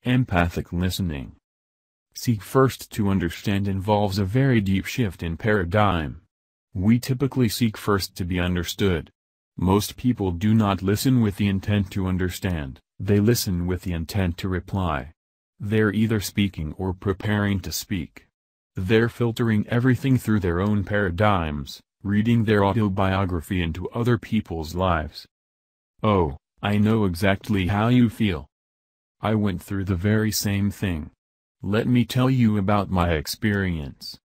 Empathic listening. Seek first to understand involves a very deep shift in paradigm. We typically seek first to be understood. Most people do not listen with the intent to understand, they listen with the intent to reply. They're either speaking or preparing to speak. They're filtering everything through their own paradigms, reading their autobiography into other people's lives. Oh, I know exactly how you feel. I went through the very same thing. Let me tell you about my experience.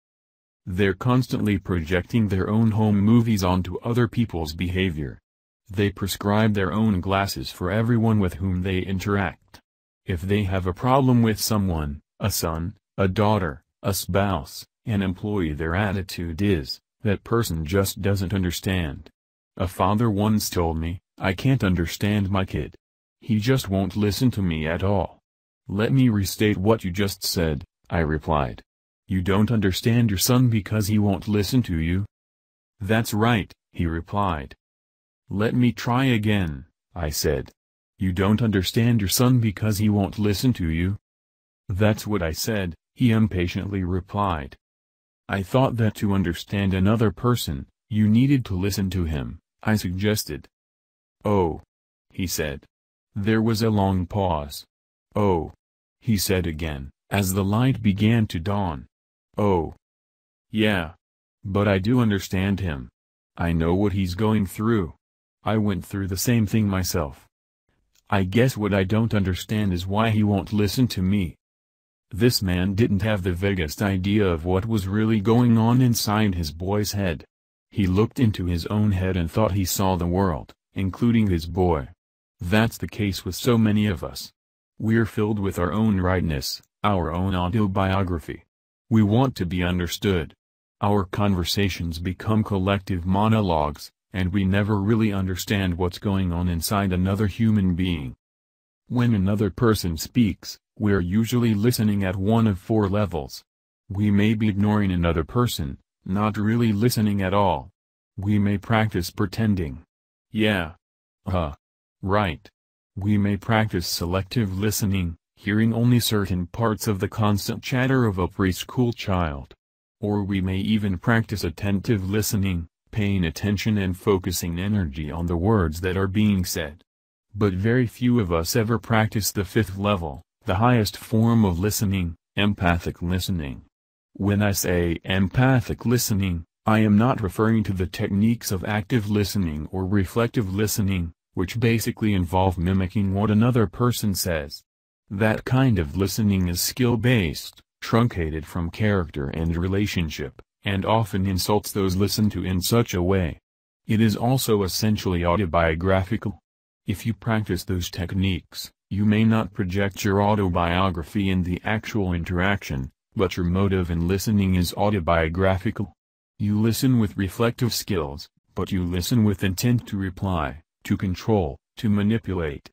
They're constantly projecting their own home movies onto other people's behavior. They prescribe their own glasses for everyone with whom they interact. If they have a problem with someone, a son, a daughter, a spouse, an employee, their attitude is, that person just doesn't understand. A father once told me, I can't understand my kid. He just won't listen to me at all. Let me restate what you just said, I replied. You don't understand your son because he won't listen to you? That's right, he replied. Let me try again, I said. You don't understand your son because he won't listen to you? That's what I said, he impatiently replied. I thought that to understand another person, you needed to listen to him, I suggested. Oh, he said. There was a long pause. Oh, he said again, as the light began to dawn. Oh, yeah. But I do understand him. I know what he's going through. I went through the same thing myself. I guess what I don't understand is why he won't listen to me. This man didn't have the vaguest idea of what was really going on inside his boy's head. He looked into his own head and thought he saw the world, including his boy. That's the case with so many of us. We're filled with our own rightness, our own autobiography. We want to be understood. Our conversations become collective monologues, and we never really understand what's going on inside another human being. When another person speaks, we're usually listening at one of four levels. We may be ignoring another person, not really listening at all. We may practice pretending. Yeah. Right. We may practice selective listening, hearing only certain parts of the constant chatter of a preschool child. Or we may even practice attentive listening, paying attention and focusing energy on the words that are being said. But very few of us ever practice the fifth level, the highest form of listening, empathic listening. When I say empathic listening, I am not referring to the techniques of active listening or reflective listening, which basically involve mimicking what another person says. That kind of listening is skill-based, truncated from character and relationship, and often insults those listened to in such a way. It is also essentially autobiographical. If you practice those techniques, you may not project your autobiography in the actual interaction, but your motive in listening is autobiographical. You listen with reflective skills, but you listen with intent to reply, to control, to manipulate.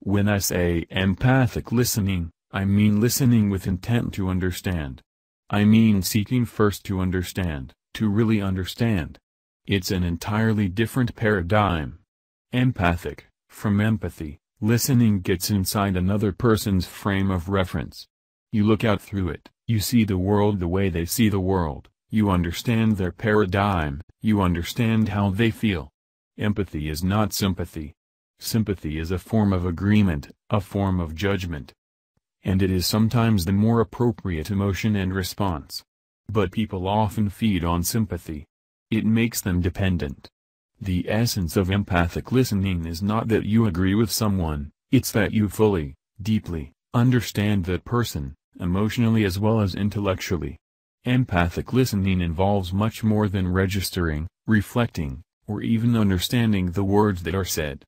When I say empathic listening, I mean listening with intent to understand. I mean seeking first to understand, to really understand. It's an entirely different paradigm. Empathic, from empathy, listening gets inside another person's frame of reference. You look out through it, you see the world the way they see the world, you understand their paradigm, you understand how they feel. Empathy is not sympathy. Sympathy is a form of agreement, a form of judgment. And it is sometimes the more appropriate emotion and response. But people often feed on sympathy. It makes them dependent. The essence of empathic listening is not that you agree with someone, it's that you fully, deeply, understand that person, emotionally as well as intellectually. Empathic listening involves much more than registering, reflecting, or even understanding the words that are said.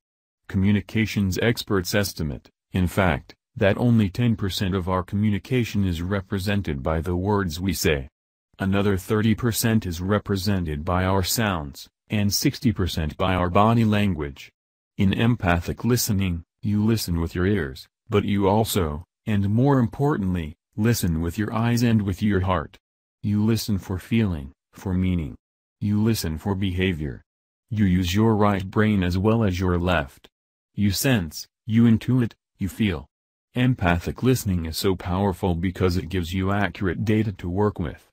Communications experts estimate, in fact, that only 10% of our communication is represented by the words we say. Another 30% is represented by our sounds, and 60% by our body language. In empathic listening, you listen with your ears, but you also, and more importantly, listen with your eyes and with your heart. You listen for feeling, for meaning. You listen for behavior. You use your right brain as well as your left. You sense, you intuit, you feel. Empathic listening is so powerful because it gives you accurate data to work with.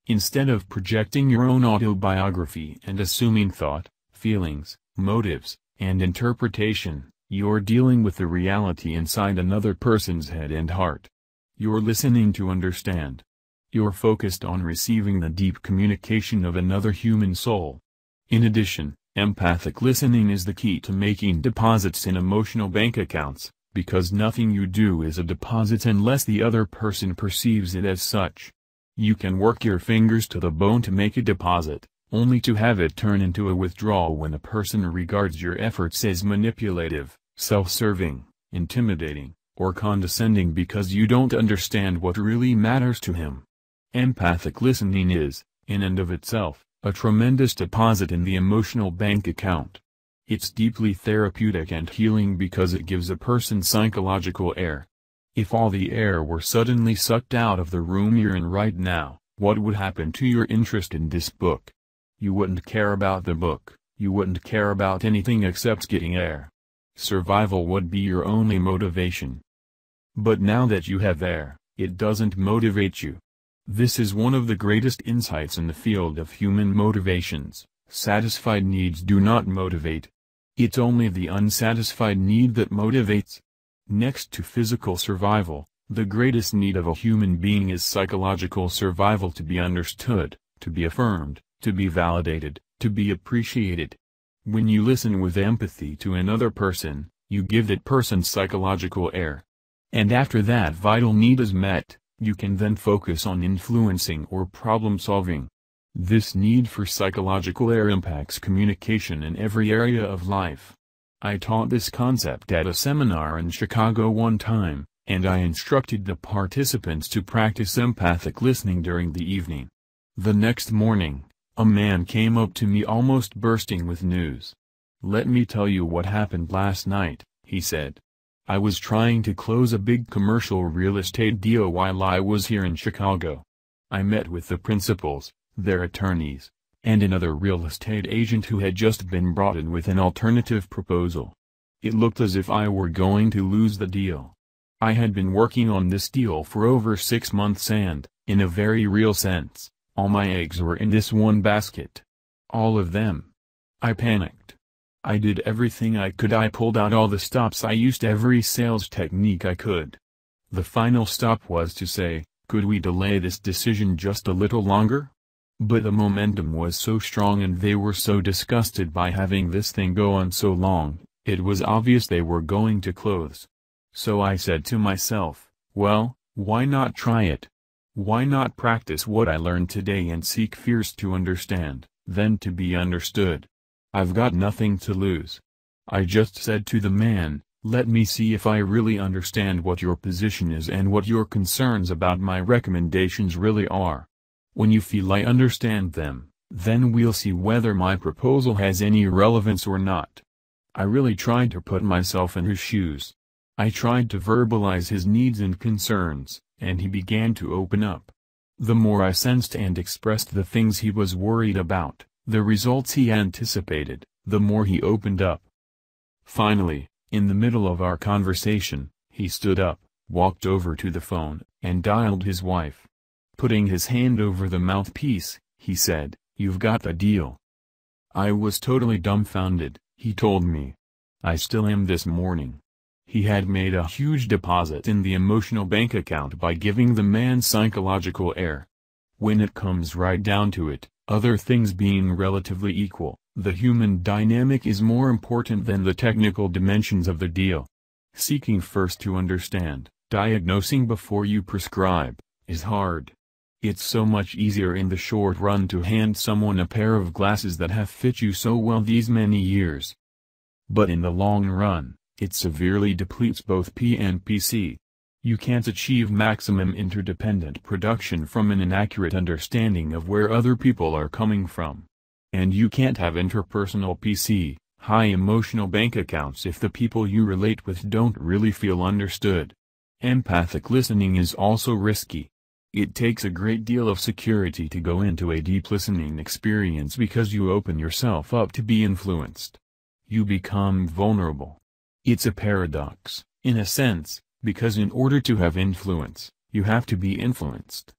Instead of projecting your own autobiography and assuming thought, feelings, motives, and interpretation, you're dealing with the reality inside another person's head and heart. You're listening to understand. You're focused on receiving the deep communication of another human soul. In addition, empathic listening is the key to making deposits in emotional bank accounts, because nothing you do is a deposit unless the other person perceives it as such. You can work your fingers to the bone to make a deposit, only to have it turn into a withdrawal when a person regards your efforts as manipulative, self-serving, intimidating, or condescending because you don't understand what really matters to him. Empathic listening is, in and of itself, a tremendous deposit in the emotional bank account. It's deeply therapeutic and healing because it gives a person psychological air. If all the air were suddenly sucked out of the room you're in right now, what would happen to your interest in this book? You wouldn't care about the book, you wouldn't care about anything except getting air. Survival would be your only motivation. But now that you have air, it doesn't motivate you. This is one of the greatest insights in the field of human motivations. Satisfied needs do not motivate. It's only the unsatisfied need that motivates. Next to physical survival, the greatest need of a human being is psychological survival, to be understood, to be affirmed, to be validated, to be appreciated. When you listen with empathy to another person, you give that person psychological air. And after that vital need is met, you can then focus on influencing or problem solving. This need for psychological air impacts communication in every area of life. I taught this concept at a seminar in Chicago one time, and I instructed the participants to practice empathic listening during the evening. The next morning, a man came up to me almost bursting with news. "Let me tell you what happened last night," he said. "I was trying to close a big commercial real estate deal while I was here in Chicago. I met with the principals, their attorneys, and another real estate agent who had just been brought in with an alternative proposal. It looked as if I were going to lose the deal. I had been working on this deal for over 6 months and, in a very real sense, all my eggs were in this one basket. All of them. I panicked. I did everything I could. I pulled out all the stops. I used every sales technique I could. The final stop was to say, could we delay this decision just a little longer? But the momentum was so strong and they were so disgusted by having this thing go on so long, it was obvious they were going to close. So I said to myself, well, why not try it? Why not practice what I learned today and seek first to understand, then to be understood? I've got nothing to lose. I just said to the man, let me see if I really understand what your position is and what your concerns about my recommendations really are. When you feel I understand them, then we'll see whether my proposal has any relevance or not. I really tried to put myself in his shoes. I tried to verbalize his needs and concerns, and he began to open up. The more I sensed and expressed the things he was worried about, the results he anticipated, the more he opened up. Finally, in the middle of our conversation, he stood up, walked over to the phone, and dialed his wife. Putting his hand over the mouthpiece, he said, "You've got the deal." I was totally dumbfounded, he told me. I still am this morning. He had made a huge deposit in the emotional bank account by giving the man psychological air. When it comes right down to it, other things being relatively equal, the human dynamic is more important than the technical dimensions of the deal. Seeking first to understand, diagnosing before you prescribe, is hard. It's so much easier in the short run to hand someone a pair of glasses that have fit you so well these many years. But in the long run, it severely depletes both P and PC. You can't achieve maximum interdependent production from an inaccurate understanding of where other people are coming from. And you can't have interpersonal PC, high emotional bank accounts if the people you relate with don't really feel understood. Empathic listening is also risky. It takes a great deal of security to go into a deep listening experience because you open yourself up to be influenced. You become vulnerable. It's a paradox, in a sense, Because in order to have influence, you have to be influenced.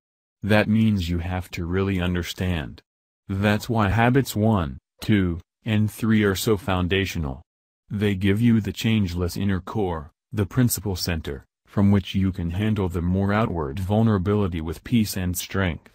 That means you have to really understand. That's why habits 1, 2, and 3 are so foundational. They give you the changeless inner core, the principal center, from which you can handle the more outward vulnerability with peace and strength.